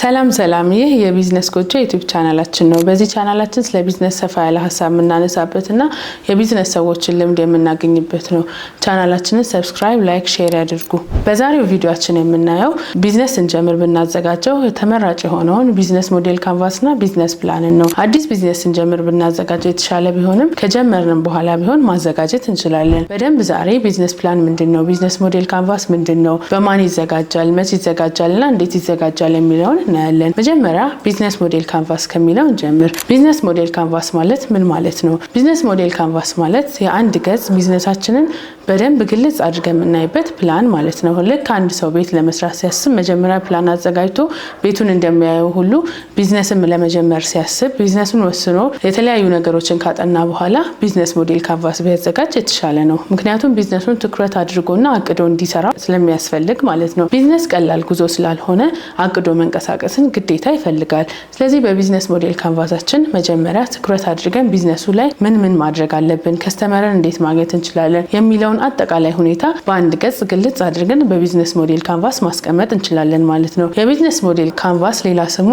ሰላም ይህ የቢዝነስ ጎጆ ዩቲዩብ ቻናላችን ነው። በዚህ ቻናላችን ስለ ቢዝነስ ሰፋ ያለ ሐሳብ እናነሳበትና የቢዝነስ ሰዎችን ልምድ የምናገኝበት ነው። ቻናላችንን ሰብስክራይብ፣ ላይክ፣ ሼር ያድርጉ። በዛሬው ቪዲዮአችን የምናየው ቢዝነስ እንጀምር ብናዘጋጀው ተመራጭ የሆነውን ቢዝነስ ሞዴል ካንቫስና ቢዝነስ ፕላንን ነው። አዲስ ቢዝነስ እንጀምር ብናዘጋጀው የተሻለ ቢሆንም ከጀመርን በኋላ ቢሆን ማዘጋጀት እንችላለን። በደንብ ዛሬ ቢዝነስ ፕላን ምንድነው፣ ቢዝነስ ሞዴል ካንቫስ ምንድነው፣ በማን ይዘጋጃል፣ መቼ ይዘጋጃልና እንዴት ይዘጋጃል የሚለውን እናያለን። መጀመሪያ ቢዝነስ ሞዴል ካንቫስ ከሚለው እንጀምር። ቢዝነስ ሞዴል ካንቫስ ማለት ምን ማለት ነው? ቢዝነስ ሞዴል ካንቫስ ማለት የአንድ ገጽ ቢዝነሳችንን በደንብ ግልጽ አድርገን የምናይበት ፕላን ማለት ነው። ልክ አንድ ሰው ቤት ለመስራት ሲያስብ መጀመሪያ ፕላን አዘጋጅቶ ቤቱን እንደሚያየው ሁሉ ቢዝነስም ለመጀመር ሲያስብ ቢዝነሱን ወስኖ የተለያዩ ነገሮችን ካጠና በኋላ ቢዝነስ ሞዴል ካንቫስ ቢያዘጋጅ የተሻለ ነው። ምክንያቱም ቢዝነሱን ትኩረት አድርጎና አቅዶ እንዲሰራ ስለሚያስፈልግ ማለት ነው። ቢዝነስ ቀላል ጉዞ ስላልሆነ አቅዶ መንቀሳቀስን ግዴታ ይፈልጋል። ስለዚህ በቢዝነስ ሞዴል ካንቫሳችን መጀመሪያ ትኩረት አድርገን ቢዝነሱ ላይ ምን ማድረግ አለብን፣ ከስተመርን እንዴት ማግኘት እንችላለን የሚለውን አጠቃላይ ሁኔታ በአንድ ገጽ ግልጽ አድርገን በቢዝነስ ሞዴል ካንቫስ ማስቀመጥ እንችላለን ማለት ነው። የቢዝነስ ሞዴል ካንቫስ ሌላ ስሙ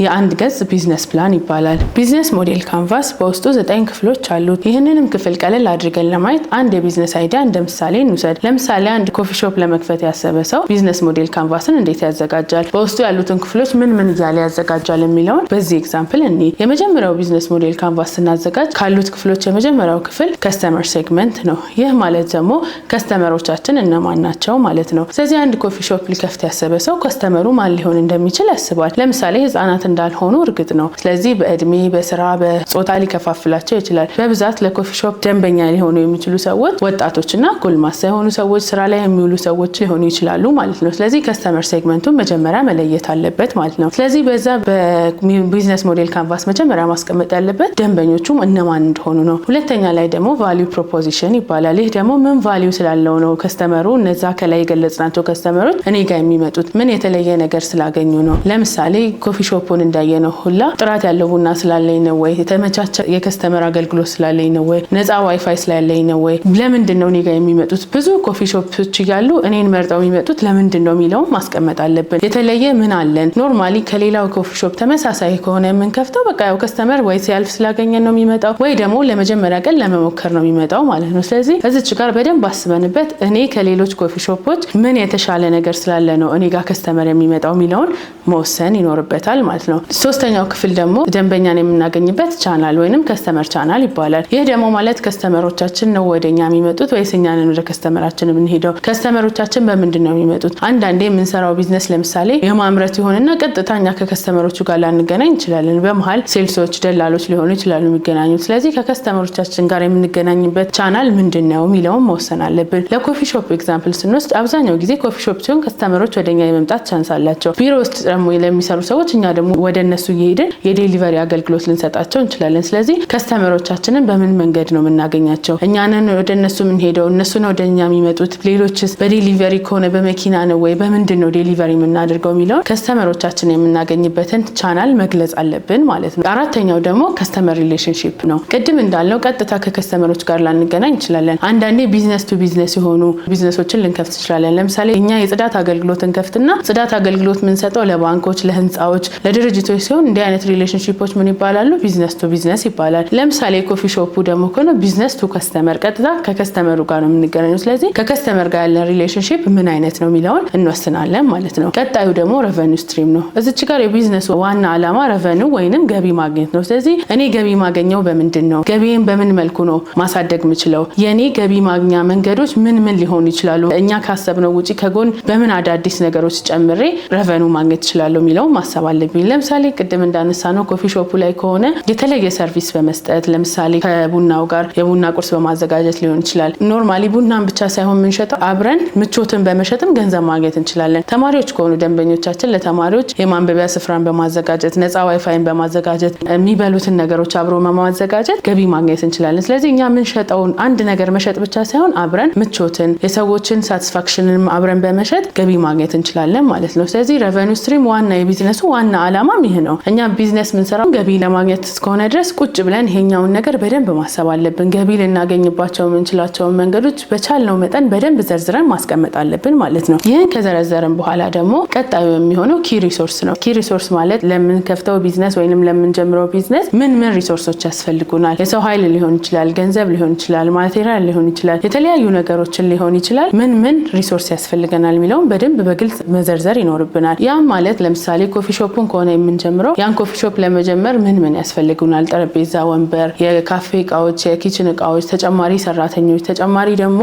የአንድ ገጽ ቢዝነስ ፕላን ይባላል። ቢዝነስ ሞዴል ካንቫስ በውስጡ 9 ክፍሎች አሉት። ይህንንም ክፍል ቀለል አድርገን ለማየት አንድ የቢዝነስ አይዲያ እንደ ምሳሌ እንውሰድ። ለምሳሌ አንድ ኮፊ ሾፕ ለመክፈት ያሰበ ሰው ቢዝነስ ሞዴል ካንቫስን እንዴት ያዘጋጃል፣ በውስጡ ያሉትን ክፍሎች ምን እያለ ያዘጋጃል የሚለውን በዚህ ኤግዛምፕል እኔ የመጀመሪያው ቢዝነስ ሞዴል ካንቫስ ስናዘጋጅ ካሉት ክፍሎች የመጀመሪያው ክፍል ከስተመር ሴግመንት ነው። ይህ ማለት ደግሞ ከስተመሮቻችን እነማን ናቸው ማለት ነው። ስለዚህ አንድ ኮፊ ሾፕ ሊከፍት ያሰበ ሰው ከስተመሩ ማን ሊሆን እንደሚችል ያስባል። ለምሳሌ ህፃናት እንዳልሆኑ እርግጥ ነው። ስለዚህ በእድሜ፣ በስራ፣ በጾታ ሊከፋፍላቸው ይችላል። በብዛት ለኮፊ ሾፕ ደንበኛ ሊሆኑ የሚችሉ ሰዎች ወጣቶችና ጎልማሳ የሆኑ ሰዎች፣ ስራ ላይ የሚውሉ ሰዎች ሊሆኑ ይችላሉ ማለት ነው። ስለዚህ ከስተመር ሴግመንቱን መጀመሪያ መለየት አለበት ማለት ነው። ስለዚህ በዛ በቢዝነስ ሞዴል ካንቫስ መጀመሪያ ማስቀመጥ ያለበት ደንበኞቹም እነማን እንደሆኑ ነው። ሁለተኛ ላይ ደግሞ ቫልዩ ፕሮፖዚሽን ይባላል። ይህ ደግሞ ምን ቫልዩ ስላለው ነው ከስተመሩ እነዛ ከላይ የገለጽናቸው ከስተመሮች እኔ ጋር የሚመጡት ምን የተለየ ነገር ስላገኙ ነው። ለምሳሌ ኮፊ ሾፑን እንዳየነው ሁላ ጥራት ያለው ቡና ስላለኝ ነው ወይ፣ የተመቻቸ የከስተመር አገልግሎት ስላለኝ ነው ወይ፣ ነፃ ዋይፋይ ስላለኝ ነው ወይ፣ ለምንድን ነው እኔ ጋር የሚመጡት? ብዙ ኮፊ ሾፖች እያሉ እኔን መርጠው የሚመጡት ለምንድን ነው የሚለውን ማስቀመጥ አለብን። የተለየ ምን አለን? ኖርማሊ ከሌላው ኮፊ ሾፕ ተመሳሳይ ከሆነ የምንከፍተው በቃ ያው ከስተመር ወይ ሲያልፍ ስላገኘን ነው የሚመጣው ወይ ደግሞ ለመጀመሪያ ቀን ለመሞከር ነው የሚመጣው ማለት ነው። ስለዚህ እዚች ጋር በደንብ አስበንበት እኔ ከሌሎች ኮፊ ሾፖች ምን የተሻለ ነገር ስላለ ነው እኔ ጋር ከስተመር የሚመጣው የሚለውን መወሰን ይኖርበታል ማለት ነው። ሶስተኛው ክፍል ደግሞ ደንበኛን የምናገኝበት ቻናል ወይንም ከስተመር ቻናል ይባላል። ይህ ደግሞ ማለት ከስተመሮቻችን ነው ወደኛ የሚመጡት ወይስ እኛ ነን ወደ ከስተመራችን የምንሄደው? ከስተመሮቻችን በምንድን ነው የሚመጡት? አንዳንዴ የምንሰራው ቢዝነስ ለምሳሌ የማምረት ይሆንና ቀጥታኛ ከከስተመሮቹ ጋር ላንገናኝ እንችላለን። በመሃል ሴልሶች፣ ደላሎች ሊሆኑ ይችላሉ የሚገናኙት። ስለዚህ ከከስተመሮቻችን ጋር የምንገናኝበት ቻናል ምንድነው የሚለውን መወሰን አለብን። ለኮፊ ሾፕ ኤግዛምፕል ስንወስድ አብዛኛው ጊዜ ኮፊ ሾፕ ሲሆን ከስተመሮች ወደኛ የመምጣት ቻንስ አላቸው። ቢሮ ውስጥ ደግሞ ለሚሰሩ ሰዎች እኛ ደግሞ ወደ እነሱ እየሄድን የዴሊቨሪ አገልግሎት ልንሰጣቸው እንችላለን። ስለዚህ ከስተመሮቻችንን በምን መንገድ ነው የምናገኛቸው? እኛንን ወደ እነሱ የምንሄደው፣ እነሱ ነው ወደኛ የሚመጡት? ሌሎችስ በዴሊቨሪ ከሆነ በመኪና ነው ወይ በምንድን ነው ዴሊቨሪ የምናደርገው የሚለውን ከስተመሮቻችን የምናገኝበትን ቻናል መግለጽ አለብን ማለት ነው። አራተኛው ደግሞ ከስተመር ሪሌሽንሺፕ ነው። ቅድም እንዳልነው ቀጥታ ከከስተመሮች ጋር ላንገናኝ እንችላለን። አንዳንዴ ቢዝነስ ቱ ቢዝነስ የሆኑ ቢዝነሶችን ልንከፍት እንችላለን። ለምሳሌ እኛ የጽዳት አገልግሎት እንከፍትና ጽዳት አገልግሎት የምንሰጠው ለባንኮች፣ ለህንፃዎች፣ ለድርጅቶች ሲሆን እንዲህ አይነት ሪሌሽንሺፖች ምን ይባላሉ? ቢዝነስ ቱ ቢዝነስ ይባላል። ለምሳሌ ኮፊ ሾፑ ደግሞ ከሆነ ቢዝነስ ቱ ከስተመር፣ ቀጥታ ከከስተመሩ ጋር ነው የምንገናኘው። ስለዚህ ከከስተመር ጋር ያለን ሪሌሽንሺፕ ምን አይነት ነው የሚለውን እንወስናለን ማለት ነው። ቀጣዩ ደግሞ ሬቨኒው ስትሪም ነው። እዚች ጋር የቢዝነሱ ዋና ዓላማ ሬቨኒው ወይንም ገቢ ማግኘት ነው። ስለዚህ እኔ ገቢ ማገኘው በምንድን ነው? ገቢን በምን መልኩ ነው ማሳደግ የምችለው? የኔ ገቢ ማግኛ መንገዶች ምን ሊሆኑ ይችላሉ? እኛ ካሰብነው ውጪ ከጎን በምን አዳዲስ ነገሮች ጨምሬ ሬቨኒው ማግኘት ይችላል የሚለው ማሰብ አለብኝ። ለምሳሌ ቅድም እንዳነሳነው ኮፊ ሾፑ ላይ ከሆነ የተለየ ሰርቪስ በመስጠት ለምሳሌ ከቡናው ጋር የቡና ቁርስ በማዘጋጀት ሊሆን ይችላል። ኖርማሊ ቡናን ብቻ ሳይሆን የምንሸጠው አብረን ምቾትን በመሸጥም ገንዘብ ማግኘት እንችላለን። ተማሪዎች ከሆኑ ደንበኞቻችን ለተማሪዎች የማንበቢያ ስፍራን በማዘጋጀት፣ ነፃ ዋይፋይን በማዘጋጀት፣ የሚበሉትን ነገሮች አብሮ በማዘጋጀት ገቢ ማግኘት እንችላለን። ስለዚህ እኛ የምንሸጠውን አንድ ነገር መሸጥ ብቻ ሳይሆን አብረን ምቾትን፣ የሰዎችን ሳቲስፋክሽንን አብረን በመሸጥ ገቢ ማግኘት እንችላለን ማለት ነው። ስለዚህ ሬቨኒው ስትሪም ዋና የቢዝነሱ ዋና ዓላማም ይህ ነው። እኛ ቢዝነስ ምንሰራው ገቢ ለማግኘት እስከሆነ ድረስ ቁጭ ብለን ይሄኛውን ነገር በደንብ ማሰብ አለብን። ገቢ ልናገኝባቸው የምንችላቸውን መንገዶች በቻልነው መጠን በደንብ ዘርዝረን ማስቀመጥ አለብን ማለት ነው። ይህን ከዘረዘርን በኋላ ደግሞ ቀጣዩ የሚሆነው ኪ ሪሶርስ ነው። ኪ ሪሶርስ ማለት ለምን ከፍተው ቢዝነስ ወይንም ለምን ጀምረው ቢዝነስ ምን ሪሶርሶች ያስፈልጉናል? የሰው ኃይል ሊሆን ይችላል፣ ገንዘብ ሊሆን ይችላል፣ ማቴሪያል ሊሆን ይችላል፣ የተለያዩ ነገሮችን ሊሆን ይችላል። ምን ሪሶርስ ያስፈልገናል የሚለውን በደንብ በግልጽ መዘርዘር ይኖርብናል። ያም ማለት ለምሳሌ ኮፊ ሾፑን ከሆነ የምንጀምረው ያን ኮፊ ሾፕ ለመጀመር ምን ያስፈልጉናል? ጠረጴዛ፣ ወንበር፣ የካፌ እቃዎች፣ የኪችን እቃዎች፣ ተጨማሪ ሰራተኞች፣ ተጨማሪ ደግሞ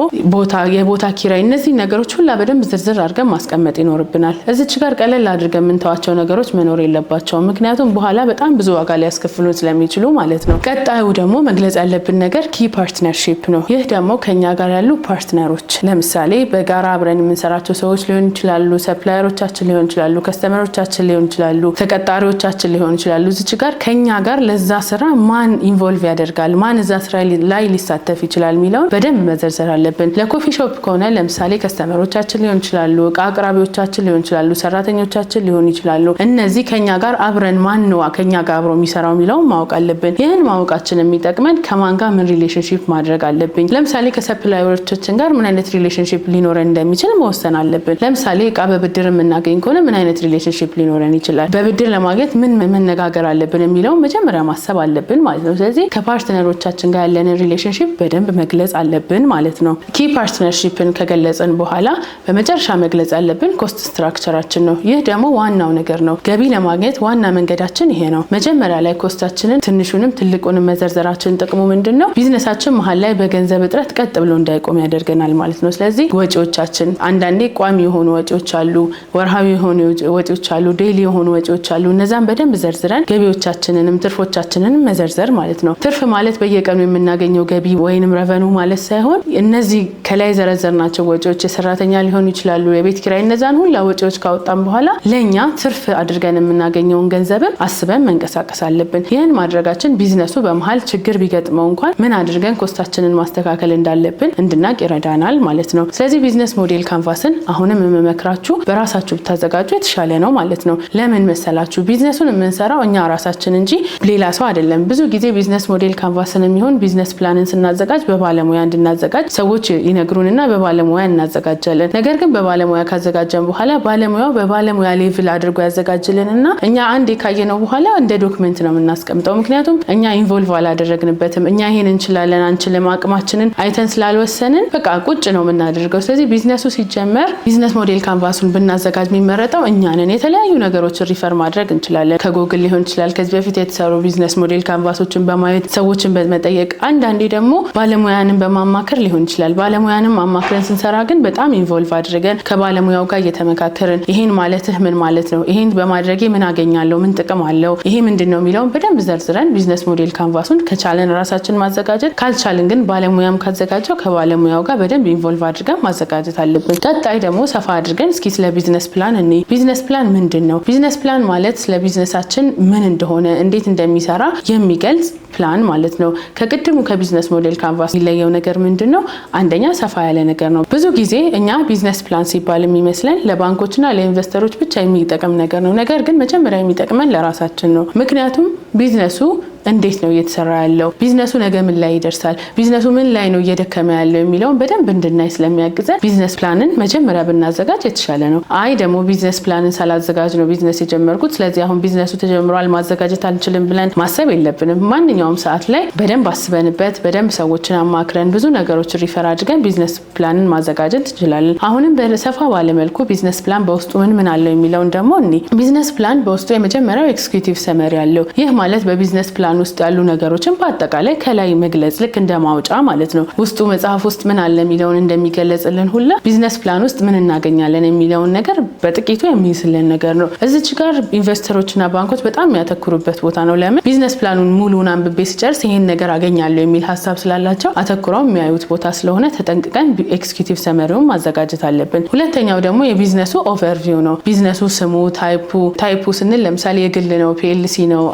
የቦታ ኪራይ፣ እነዚህ ነገሮች ሁላ በደንብ ዝርዝር አድርገን ማስቀመጥ ይኖርብናል። እዚች ጋር ቀለል አድርገን የምንተዋቸው ነገሮች መኖር የለባቸውም። ምክንያቱም በኋላ በጣም ብዙ ዋጋ ሊያስከፍሉን ስለሚችሉ ማለት ነው። ቀጣዩ ደግሞ መግለጽ ያለብን ነገር ኪ ፓርትነርሺፕ ነው። ይህ ደግሞ ከኛ ጋር ያሉ ፓርትነሮች ለምሳሌ በጋራ አብረን የምንሰራቸው ሰዎች ሊሆን ይችላሉ፣ ሰፕላየሮቻችን ሊሆን ይችላሉ፣ ከስተመሮቻችን ሊሆን ይችላሉ፣ ተቀጣሪዎቻችን ሊሆን ይችላሉ። እዚች ጋር ከኛ ጋር ለዛ ስራ ማን ኢንቮልቭ ያደርጋል፣ ማን እዛ ስራ ላይ ሊሳተፍ ይችላል የሚለውን በደንብ መዘርዘር አለብን። ለኮፊ ሾፕ ከሆነ ለምሳሌ ከስተመሮቻችን ሊሆን ይችላሉ፣ እቃ አቅራቢዎቻችን ሊሆን ይችላሉ፣ ሰራተኞቻችን ሊሆን ይችላሉ። እነዚህ ከኛ ጋር አብረን ማን ነው ከኛ ጋር አብሮ የሚሰራው የሚለውን ማወቅ አለብን። ይህን ማወቃችን የሚጠቅመን ከማን ጋር ምን ሪሌሽንሺፕ ማድረግ አለብኝ። ለምሳሌ ከሰፕላየሮቻችን ጋር ምን አይነት ሪሌሽንሺፕ ሊኖረን እንደሚችል መወሰን አለብን። ለምሳሌ እቃ በብድር የምናገኝ ከሆነ ምን አይነት ሪሌሽንሺፕ ሊኖረን ይችላል፣ በብድር ለማግኘት ምን መነጋገር አለብን የሚለውን መጀመሪያ ማሰብ አለብን ማለት ነው። ስለዚህ ከፓርትነሮቻችን ጋር ያለንን ሪሌሽንሺፕ በደንብ መግለጽ አለብን ማለት ነው። ኪ ፓርትነርሺፕን ከገለጽን በኋላ በመጨረሻ መግለጽ ያለብን ኮስት ስትራክቸራችን ነው። ይህ ደግሞ ዋናው ነገር ነው። ገቢ ለማግኘት ዋና መንገዳችን ይሄ ነው። መጀመሪያ ላይ ኮስታችንን ትንሹንም ትልቁንም መዘርዘራችን ጥቅሙ ምንድነው? ቢዝነሳችን መሀል ላይ በገንዘብ እጥረት ቀጥ ብሎ እንዳይቆም ያደርገናል ማለት ነው። ስለዚህ ወጪዎቻችን አንዳንዴ ቋሚ የሆኑ ወጪዎች አሉ፣ ወርሃዊ የሆኑ ወጪዎች አሉ፣ ዴይሊ የሆኑ ወጪዎች አሉ። እነዛን በደንብ ዘርዝረን ገቢዎቻችንንም ትርፎቻችንንም መዘርዘር ማለት ነው። ትርፍ ማለት በየቀኑ የምናገኘው ገቢ ወይንም ረቨኑ ማለት ሳይሆን እነዚህ ከላይ ዘረዘርናቸው ወጪዎች የሰራተኛ ሊሆኑ ይችላሉ፣ የቤት ኪራይ፣ እነዛን ሁላ ወጪዎች ካወጣን በኋላ ለኛ ትርፍ አድርገን የምናገኘውን ገንዘብን አስበን መንቀሳቀስ አለብን። ይህን ማድረጋችን ቢዝነሱ በመሀል ችግር ቢገጥመው እንኳን ምን አድርገን ኮስታችንን ማስተካከል እንዳለብን እንድናቅ ይረዳናል ማለት ነው። ስለዚህ ቢዝነስ ሞዴል ካንቫስን አሁንም የምመክራችሁ በራሳችሁ ብታዘጋጁ የተሻለ ነው ማለት ነው። ለምን መሰላችሁ? ቢዝነሱን የምንሰራው እኛ ራሳችን እንጂ ሌላ ሰው አይደለም። ብዙ ጊዜ ቢዝነስ ሞዴል ካንቫስን የሚሆን ቢዝነስ ፕላንን ስናዘጋጅ በባለሙያ እንድናዘጋጅ ሰዎች ይነግሩንና በባለሙያ እናዘጋጃለን። ነገር ግን በባለሙያ ካዘጋጀን በኋላ ባለሙያው በባለሙያ ሌቭል አድርጎ ያዘጋጅልንና እኛ አንዴ ካየነው በኋላ እንደ ዶክመንት ነው የምናስቀምጠው። ምክንያቱም እኛ ኢንቮልቭ አላደረግንበትም። እኛ ይሄን እንችላለን አንችልም አቅማችንን አይተን ስላልወሰንን በቃ ቁጭ ነው የምናደርገው። ስለዚህ ቢዝነሱ ሲጀመር ቢዝነስ ሞዴል ካንቫሱን ብናዘጋጅ የሚመረጠው እኛ ነን። የተለያዩ ነገሮችን ሪፈር ማድረግ እንችላለን። ከጎግል ሊሆን ይችላል፣ ከዚህ በፊት የተሰሩ ቢዝነስ ሞዴል ካንቫሶችን በማየት ሰዎችን በመጠየቅ አንዳንዴ ደግሞ ባለሙያንን በማማከር ሊሆን ይችላል። ባለሙያንም አማክረን ስንሰራ ግን በጣም ኢንቮልቭ አድርገን ከባለሙያው ጋር እየተመካከርን ይሄን ማለትህ ምን ማለት ነው፣ ይሄን በማድረጌ ምን አገኛለሁ፣ ምን ጥቅም አለው፣ ይሄ ምንድነው የሚለውን በደንብ ዘርዝረን ቢዝነስ ሞዴል ካንቫሱን ከቻለን ራሳችን ማዘጋጀት፣ ካልቻለን ግን ባለሙያም ካዘጋጀው ከባለሙያው ጋር በደንብ ኢንቮልቭ አድርገን ማዘጋጀት አለብን። ቀጣይ ደግሞ ሰፋ አድርገን እስኪ ስለ ቢዝነስ ፕላን እኔ ቢዝነስ ፕላን ምንድነው? ቢዝነስ ፕላን ማለት ስለ ቢዝነሳችን ምን እንደሆነ እንዴት እንደሚሰራ የሚገልጽ ፕላን ማለት ነው። ከቅድሙ ከቢዝነስ ሞዴል ካንቫስ የሚለየው ነገር ምንድነው? አንደኛ ሰፋ ያለ ነገር ነው። ብዙ ጊዜ እኛ ቢዝነስ ፕላን ሲባል የሚመስለን ለባንኮችና ለኢንቨስተሮች ብቻ የሚጠቅም ነገር ነው። ነገር ግን መጀመሪያ የሚጠቅመን ለራሳችን ነው። ምክንያቱም ቢዝነሱ እንዴት ነው እየተሰራ ያለው፣ ቢዝነሱ ነገ ምን ላይ ይደርሳል፣ ቢዝነሱ ምን ላይ ነው እየደከመ ያለው የሚለውን በደንብ እንድናይ ስለሚያግዘን ቢዝነስ ፕላንን መጀመሪያ ብናዘጋጅ የተሻለ ነው። አይ ደግሞ ቢዝነስ ፕላንን ሳላዘጋጅ ነው ቢዝነስ የጀመርኩት፣ ስለዚህ አሁን ቢዝነሱ ተጀምሯል ማዘጋጀት አልችልም ብለን ማሰብ የለብንም። ማንኛውም ሰዓት ላይ በደንብ አስበንበት በደንብ ሰዎችን አማክረን ብዙ ነገሮች ሪፈር አድርገን ቢዝነስ ፕላንን ማዘጋጀት እንችላለን። አሁንም በሰፋ ባለመልኩ ቢዝነስ ፕላን በውስጡ ምን አለው የሚለውን ደግሞ ቢዝነስ ፕላን በውስጡ የመጀመሪያው ኤክስኪዩቲቭ ሰመሪ አለው። ይህ ማለት በቢዝነስ ፕላን ውስጥ ያሉ ነገሮችን በአጠቃላይ ከላይ መግለጽ ልክ እንደ ማውጫ ማለት ነው። ውስጡ መጽሐፍ ውስጥ ምን አለ የሚለውን እንደሚገለጽልን ሁላ ቢዝነስ ፕላን ውስጥ ምን እናገኛለን የሚለውን ነገር በጥቂቱ የሚይዝልን ነገር ነው። እዚች ጋር ኢንቨስተሮችና ባንኮች በጣም የሚያተኩሩበት ቦታ ነው። ለምን? ቢዝነስ ፕላኑን ሙሉውን አንብቤ ሲጨርስ ይሄን ነገር አገኛለሁ የሚል ሀሳብ ስላላቸው አተኩረው የሚያዩት ቦታ ስለሆነ ተጠንቅቀን ኤክስኪዩቲቭ ሰመሪውን ማዘጋጀት አለብን። ሁለተኛው ደግሞ የቢዝነሱ ኦቨርቪው ነው። ቢዝነሱ ስሙ፣ ታይፑ ስንል ለምሳሌ የግል ነው፣ ፒኤልሲ ነው፣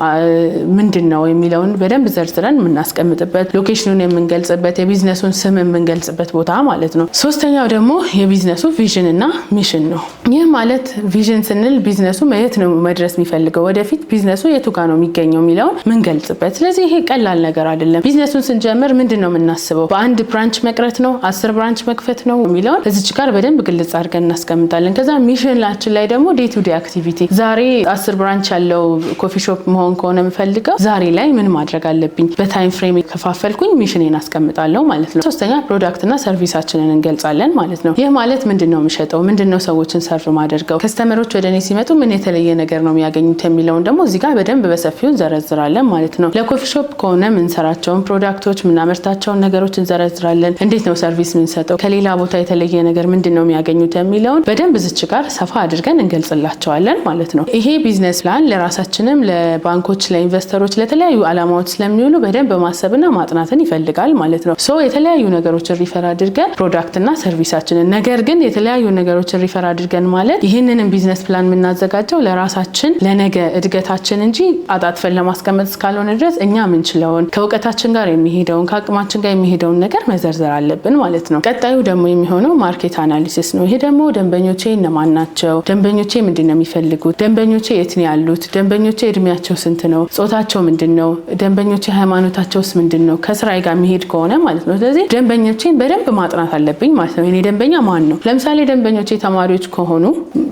ምንድን ነው የሚለውን በደንብ ዘርዝረን የምናስቀምጥበት ሎኬሽኑን የምንገልጽበት የቢዝነሱን ስም የምንገልጽበት ቦታ ማለት ነው። ሶስተኛው ደግሞ የቢዝነሱ ቪዥን እና ሚሽን ነው። ይህ ማለት ቪዥን ስንል ቢዝነሱ የት ነው መድረስ የሚፈልገው፣ ወደፊት ቢዝነሱ የቱ ጋር ነው የሚገኘው የሚለውን ምንገልጽበት። ስለዚህ ይሄ ቀላል ነገር አይደለም። ቢዝነሱን ስንጀምር ምንድነው የምናስበው? በአንድ ብራንች መቅረት ነው፣ 10 ብራንች መክፈት ነው የሚለውን እዚች ጋር በደንብ ግልጽ አድርገን እናስቀምጣለን። ከዛ ሚሽናችን ላይ ደግሞ ዴይ ቱ ዴይ አክቲቪቲ፣ ዛሬ 10 ብራንች ያለው ኮፊ ሾፕ መሆን ከሆነ የምፈልገው ዛሬ ላይ ምን ማድረግ አለብኝ፣ በታይም ፍሬም ከፋፈልኩኝ ሚሽኔን አስቀምጣለሁ ማለት ነው። ሶስተኛ ፕሮዳክትና ሰርቪሳችንን እንገልጻለን ማለት ነው። ይህ ማለት ምንድነው የምሸጠው፣ ምንድነው ሰዎችን ሰርቭ ማደርገው፣ ከስተመሮች ወደ እኔ ሲመጡ ምን የተለየ ነገር ነው የሚያገኙት የሚለውን ደግሞ እዚህ ጋር በደንብ በሰፊው እንዘረዝራለን ማለት ነው። ለኮፊ ሾፕ ከሆነ ምንሰራቸውን ፕሮዳክቶች ምናመርታቸውን ነገሮች እንዘረዝራለን። እንዴት ነው ሰርቪስ ምንሰጠው፣ ከሌላ ቦታ የተለየ ነገር ምንድነው የሚያገኙት የሚለውን በደንብ እዚች ጋር ሰፋ አድርገን እንገልጽላቸዋለን ማለት ነው። ይሄ ቢዝነስ ፕላን ለራሳችንም ለባንኮች ለኢንቨስተሮች ለተለያዩ አላማዎች ስለሚውሉ በደንብ ማሰብና ማጥናትን ይፈልጋል ማለት ነው። የተለያዩ ነገሮችን ሪፈር አድርገን ፕሮዳክትና ሰርቪሳችንን ነገር ግን የተለያዩ ነገሮችን ሪፈር አድርገን ማለት ይህንን ቢዝነስ ፕላን የምናዘጋጀው ለራሳችን ለነገ እድገታችን እንጂ አጣጥፈን ለማስቀመጥ እስካልሆነ ድረስ እኛ ምንችለውን ከእውቀታችን ጋር የሚሄደውን ከአቅማችን ጋር የሚሄደውን ነገር መዘርዘር አለብን ማለት ነው። ቀጣዩ ደግሞ የሚሆነው ማርኬት አናሊሲስ ነው። ይሄ ደግሞ ደንበኞቼ እነማን ናቸው፣ ደንበኞቼ ምንድን ነው የሚፈልጉት፣ ደንበኞቼ የት ነው ያሉት፣ ደንበኞቼ እድሜያቸው ስንት ነው፣ ጾታቸው ምንድን ነው፣ ደንበኞቼ ሃይማኖታቸውስ ምንድን ነው፣ ከስራዬ ጋር የሚሄድ ከሆነ ማለት ነው። ስለዚህ ደንበኞቼን በደንብ ማጥናት አለብኝ ማለት ነው። እኔ ደንበኛ ማን ነው? ለምሳሌ ደንበኞቼ ተማሪዎች ከሆኑ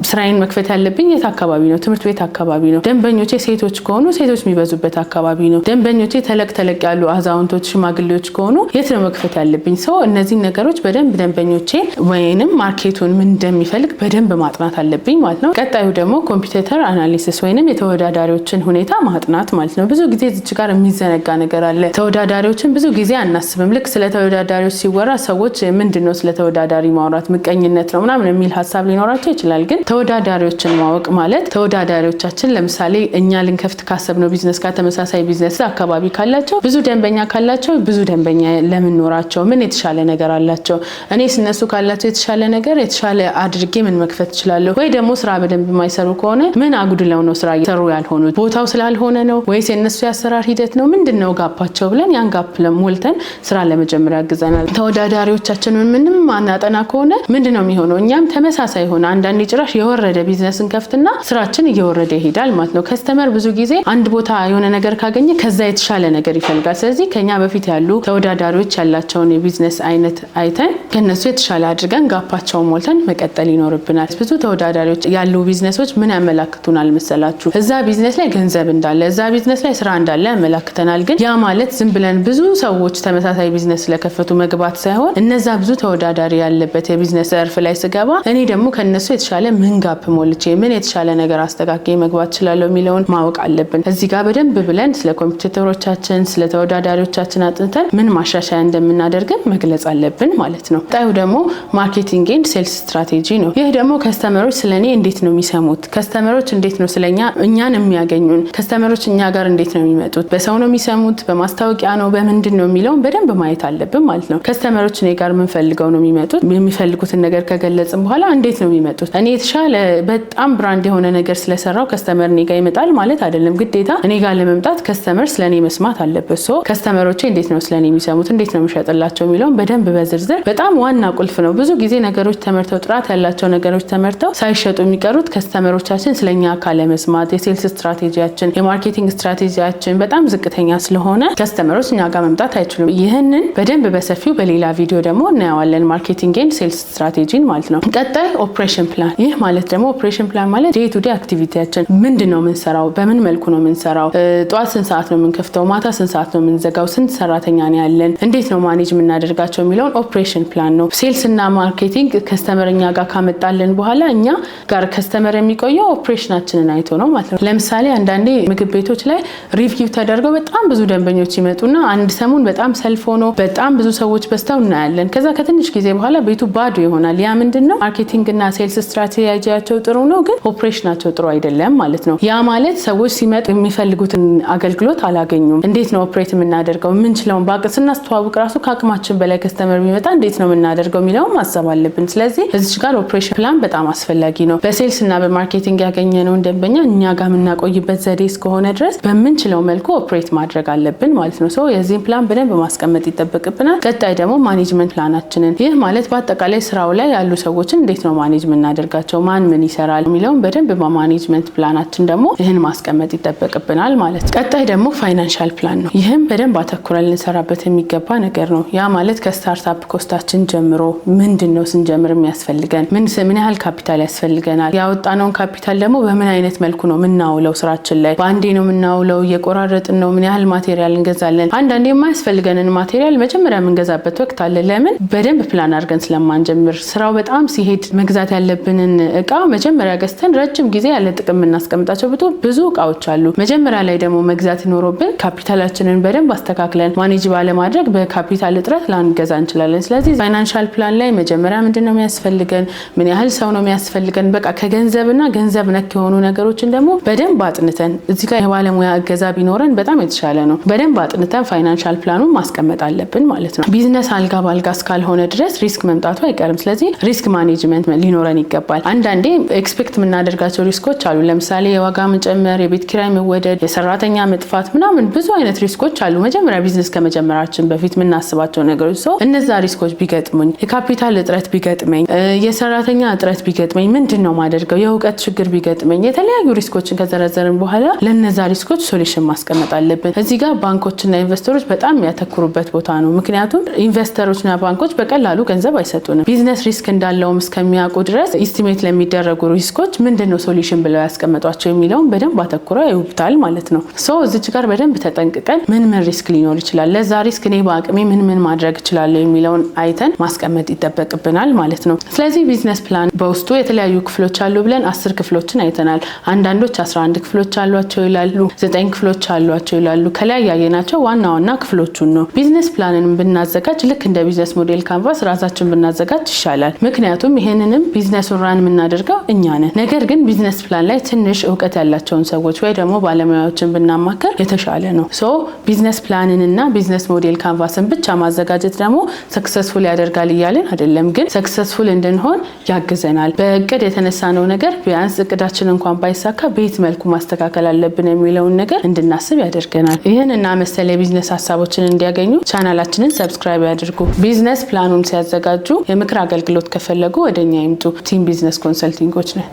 ስራዬን መክፈት ያለብኝ የት አካባቢ ነው? ትምህርት ቤት አካባቢ ነው። ደንበኞቼ ሴቶች ከሆኑ ሴቶች የሚበዙበት አካባቢ ነው። ደንበኞቼ ተለቅ ያሉ አዛውንቶች ሽማግሌዎች ከሆኑ የት ነው መክፈት ያለብኝ? እነዚህ ነገሮች በደንብ ደንበኞቼ ወይንም ማርኬቱን ምን እንደሚፈልግ በደንብ ማጥናት አለብኝ ማለት ነው። ቀጣዩ ደግሞ ኮምፒቲተር አናሊሲስ ወይንም የተወዳዳሪዎችን ሁኔታ ማጥናት ማለት ነው። ብዙ ጊዜ እዚች ጋር የሚዘነጋ ነገር አለ። ተወዳዳሪዎችን ብዙ ጊዜ አናስብም። ልክ ስለ ተወዳዳሪዎች ሲወራ ሰዎች ምንድነው ስለ ተወዳዳሪ ማውራት ምቀኝነት ነው ምናምን የሚል ሀሳብ ሊኖራቸው ይችላል። ግን ተወዳዳሪዎችን ማወቅ ማለት ተወዳዳሪዎቻችን ለምሳሌ እኛ ልንከፍት ካሰብነው ቢዝነስ ጋር ተመሳሳይ ቢዝነስ አካባቢ ካላቸው ብዙ ደንበኛ ካላቸው ብዙ ደንበኛ ለምን ኖራቸው ምን የተሻለ ነገር አላቸው፣ እኔ እነሱ ካላቸው የተሻለ ነገር የተሻለ አድርጌ ምን መክፈት እችላለሁ፣ ወይ ደግሞ ስራ በደንብ የማይሰሩ ከሆነ ምን አጉድለው ነው ስራ እየሰሩ ያልሆኑት፣ ቦታው ስላልሆነ ነው ወይስ የነሱ የአሰራር ሂደት ነው፣ ምንድነው ጋፓቸው ብለን ያን ጋፕ ሞልተን ስራ ለመጀመር ያግዘናል። ተወዳዳሪዎቻችንን ምንም ማናጠና ከሆነ ምንድነው የሚሆነው? እኛም ተመሳሳይ ሆነ አንዳንዴ ጭራሽ የወረደ ቢዝነስን ከፍትና ስራችን እየወረደ ይሄዳል ማለት ነው። ከስተመር ብዙ ጊዜ አንድ ቦታ የሆነ ነገር ካገኘ ከዛ የተሻለ ነገር ይፈልጋል። ስለዚህ ከኛ በፊት ያሉ ተወዳዳሪዎች ያላቸውን የቢዝነስ አይነት አይተን ከነሱ የተሻለ አድርገን ጋፓቸውን ሞልተን መቀጠል ይኖርብናል። ብዙ ተወዳዳሪዎች ያሉ ቢዝነሶች ምን ያመላክቱናል መሰላችሁ? እዛ ቢዝነስ ላይ ገንዘብ እንዳለ፣ እዛ ቢዝነስ ላይ ስራ እንዳለ ያመላክተናል። ግን ያ ማለት ዝም ብለን ብዙ ሰዎች ተመሳሳይ ቢዝነስ ስለከፈቱ መግባት ሳይሆን እነዛ ብዙ ተወዳዳሪ ያለበት የቢዝነስ ዘርፍ ላይ ስገባ እኔ ደግሞ ከነሱ የተሻለ ምን ጋፕ ሞልቼ ምን የተሻለ ነገር አስተካክዬ መግባት እችላለሁ የሚለውን ማወቅ አለብን። እዚህ ጋር በደንብ ብለን ስለ ኮምፒቲተሮቻችን ስለ ተወዳዳሪዎቻችን አጥንተን ምን ማሻሻያ እንደምናደርግን መግለጽ አለብን ማለት ነው። ጣዩ ደግሞ ማርኬቲንግ ኤንድ ሴልስ ስትራቴጂ ነው። ይህ ደግሞ ከስተመሮች ስለኔ እንዴት ነው የሚሰሙት፣ ከስተመሮች እንዴት ነው ስለኛ እኛን የሚያገኙን፣ ከስተመሮች እኛ ጋር እንዴት ነው የሚመጡት፣ በሰው ነው የሚሰሙት፣ በማስታወቂያ ነው፣ በምንድን ነው የሚለውን በደንብ ማየት አለብን ማለት ነው። ከስተመሮች እኔ ጋር ምን ፈልገው ነው የሚመጡት፣ የሚፈልጉትን ነገር ከገለጽን በኋላ እንዴት ነው የሚመጡት። እኔ የተሻለ በጣም ብራንድ የሆነ ነገር ስለሰራው ከስተመር እኔ ጋር ይመጣል ማለት አይደለም። ግዴታ እኔ ጋር ለመምጣት ከስተመር ስለኔ መስማት አለበት። ከስተመሮቼ እንዴት ነው ስለኔ የሚሰሙት፣ እንዴት ነው የሚሸጥላቸው የሚለውን በደንብ በዝርዝር በጣም ዋና ቁልፍ ነው። ብዙ ጊዜ ነገሮች ተመርተው ጥራት ያላቸው ነገሮች ተመርተው ሳይሸጡ የሚቀሩት ከስተመሮቻችን ስለኛ ካለመስማት፣ የሴልስ ስትራቴጂያችን የማርኬቲንግ ስትራቴጂያችን በጣም ዝቅተኛ ስለሆነ ከስተመሮች እኛ ጋር መምጣት አይችሉም። ይህንን በደንብ በሰፊው በሌላ ቪዲዮ ደግሞ እናየዋለን። ማርኬቲንግ ኤንድ ሴልስ ስትራቴጂን ማለት ነው። ቀጣይ ኦፕሬሽን ፕላን። ይህ ማለት ደግሞ ኦፕሬሽን ፕላን ማለት ዴይ ቱ ዴይ አክቲቪቲያችን ምንድን ነው የምንሰራው፣ በምን መልኩ ነው የምንሰራው፣ ጠዋት ስንት ሰዓት ነው የምንከፍተው፣ ማታ ስንት ሰዓት ነው የምንዘጋው፣ ስንት ሰራተኛ ነው ያለን፣ እንዴት ነው ማኔጅ የምናደርጋቸው የሚለውን ኦፕሬሽን ፕላን ነው። ሴልስ እና ማርኬቲንግ ከስተመር እኛ ጋር ካመጣልን በኋላ እኛ ጋር ከስተመር የሚቆየው ኦፕሬሽናችንን አይቶ ነው ማለት ነው። ለምሳሌ አንዳንዴ ምግብ ቤቶች ላይ ሪቪው ተደርገው በጣም ብዙ ደንበኞች ይመጡና አንድ ሰሙን በጣም ሰልፍ ሆኖ በጣም ብዙ ሰዎች በዝተው እናያለን። ከዛ ከትንሽ ጊዜ በኋላ ቤቱ ባዶ ይሆናል። ያ ምንድነው? ማርኬቲንግ እና ሴልስ ስትራቴጂያቸው ጥሩ ነው፣ ግን ኦፕሬሽናቸው ጥሩ አይደለም ማለት ነው። ያ ማለት ሰዎች ሲመጡ የሚፈልጉትን አገልግሎት አላገኙም። እንዴት ነው ኦፕሬት የምናደርገው? የምንችለውን በአቅም ስናስተዋውቅ ራሱ ከአቅማችን በላይ ከስተመር ቢመጣ እንዴት ነው የምናደርገው የሚለውን ማሰብ አለብን። ስለዚህ እዚች ጋር ኦፕሬሽን ፕላን በጣም አስፈላጊ ነው። በሴልስ እና በማርኬቲንግ ያገኘነውን ደንበኛ እኛ ጋር የምናቆይበት ዘዴ እስከሆነ ድረስ በምንችለው መልኩ ኦፕሬት ማድረግ አለብን ማለት ነው። ሶ የዚህን ፕላን በደንብ ማስቀመጥ ይጠበቅብናል። ቀጣይ ደግሞ ማኔጅመንት ፕላናችንን፣ ይህ ማለት በአጠቃላይ ስራው ላይ ያሉ ሰዎችን እንዴት ነው ማኔጅ የምናደርጋቸው፣ ማን ምን ይሰራል የሚለውን በደንብ በማኔጅመንት ፕላናችን ደግሞ ይህን ማስቀመጥ ይጠበቅብናል ማለት ነው። ቀጣይ ደግሞ ፋይናንሻል ፕላን ነው። ይህም በደንብ አተኩረን ልንሰራበት የሚገባ ነገር ነው። ያ ማለት ከስታርታፕ ኮስታችን ጀምሮ ምንድነው ስንጀምር የሚያስፈልገን፣ ምን ያህል ካፒታል ያስፈልገናል፣ ያወጣነውን ካፒታል ደግሞ በምን አይነት መልኩ ነው የምናውለው፣ ስራችን ላይ በአንዴ ነው የምናውለው፣ እየቆራረጥን ነው፣ ምን ያህል ማቴሪያል እንገዛለን። አንዳንዴ የማያስፈልገንን ማቴሪያል መጀመሪያ የምንገዛበት ወቅት አለ። ለምን? በደንብ ፕላን አድርገን ስለማንጀምር። ስራው በጣም ሲሄድ መግዛት ያለብንን እቃ መጀመሪያ ገዝተን ረጅም ጊዜ ያለ ጥቅም እናስቀምጣቸው ብዙ እቃዎች አሉ። መጀመሪያ ላይ ደግሞ መግዛት ይኖርብን ካፒታላችንን በደንብ አስተካክለን ማኔጅ ባለማድረግ በካፒታል እጥረት ላንገዛ እንችላለን። ስለዚህ ፋይናንሻል ፕላን ላይ መጀመሪያ ምንድነው የሚያስፈልገን፣ ምን ያህል ሰው ነው የሚያስፈልገን፣ በቃ ከገንዘብና ገንዘብ ነክ የሆኑ ነገሮችን ደግሞ በደንብ አጥንተን እዚህ ጋር የባለሙያ እገዛ ቢኖረን በጣም የተሻለ ነው። በደንብ አጥንተን ፋይናንሻል ፕላኑን ማስቀመጥ አለብን ማለት ነው። ቢዝነስ አልጋ ባልጋ እስካልሆነ ድረስ ሪስክ መምጣቱ አይቀርም። ስለዚህ ሪስክ ማኔጅመንት ሊኖረን ይገባል። አንዳንዴ ኤክስፔክት የምናደርጋቸው ሪስኮች አሉ። ለምሳሌ የዋጋ መጨመር፣ የቤት ኪራይ መወደድ፣ የሰራተኛ መጥፋት ምናምን ብዙ አይነት ሪስኮች አሉ። መጀመሪያ ቢዝነስ ከመጀመራችን በፊት የምናስባቸው ነገሮች ሰው እነዛ ሪስኮች ቢገጥሙኝ፣ የካፒታል እጥረት ቢገጥመኝ፣ የሰራተኛ እጥረት ቢገጥመኝ ምንድነው ማደርገው፣ የእውቀት ችግር ቢገጥመኝ፣ የተለያዩ ሪስኮችን ከዘረዘርን በኋላ ለነዛ ሪስኮች ሶሉሽን ማስቀመጥ አለብን። እዚህ ጋር ባንኮችና ኢንቨስተሮች በጣም የሚያተኩሩበት ቦታ ነው። ምክንያቱም ኢንቨስተሮችና ባንኮች በቀላሉ ገንዘብ አይሰጡንም። ቢዝነስ ሪስክ እንዳለውም እስከሚያውቁ ድረስ ኢስቲሜት ለሚደረጉ ሪስኮች ምንድነው ሶሉሽን ብለው ያስቀመጧቸው የሚለውን በደንብ አተኩረው ያዩታል ማለት ነው። ሶ እዚች ጋር በደንብ ተጠንቅቀን ምን ሪስክ ሊኖር ይችላል፣ ለዛ ሪስክ እኔ በአቅሜ ምን ማድረግ እችላለሁ የሚለውን አይተን ማስቀመጥ ይጠበቅብናል ማለት ነው። ስለዚህ ቢዝነስ ፕላን በውስጡ የተለያዩ ክፍሎች አሉ ብለን 10 ክፍሎችን አይተናል። አንዳንዶች 11 ክፍሎች አሏቸው ይላሉ፣ 9 ክፍሎች አሏቸው ይላሉ። ከላይ ያየናቸው ዋና ዋና ክፍሎቹን ነው። ቢዝነስ ፕላንን ብናዘጋጅ ልክ እንደ ቢዝነስ ሞዴል ካንቫስ ራሳችን ብናዘጋጅ ይሻላል። ምክንያቱም ይሄንንም ቢዝነሱን ራን የምናደርገው እኛ ነን። ነገር ግን ቢዝነስ ፕላን ላይ ትንሽ እውቀት ያላቸውን ሰዎች ወይ ደግሞ ባለሙያዎችን ብናማከር የተሻለ ነው። ሶ ቢዝነስ ፕላንንና ቢዝነስ ሞዴል ካንቫስን ብቻ ማዘጋጀት ደግሞ ሰክሰስፉል ያደርጋል እያልን አይደለም፣ ግን ሰክሰስፉል እንድንሆን ያግዘናል። በእቅድ የተነሳነው ነገር ቢያንስ እቅዳችን እንኳን ባይሳካ በየት መልኩ ማስተካከል አለብን የሚለውን ነገር እንድናስብ ያደርገናል። ይህንና መሰል የቢዝነስ ሀሳቦችን እንዲያገኙ ቻናላችንን ሰብስክራይብ ያድርጉ። ቢዝነስ ፕላኑን ሲያዘጋጁ የምክር አገልግሎት ከፈለጉ ወደኛ ይምጡ። ቲም ቢዝነስ ኮንሰልቲንጎች ነን።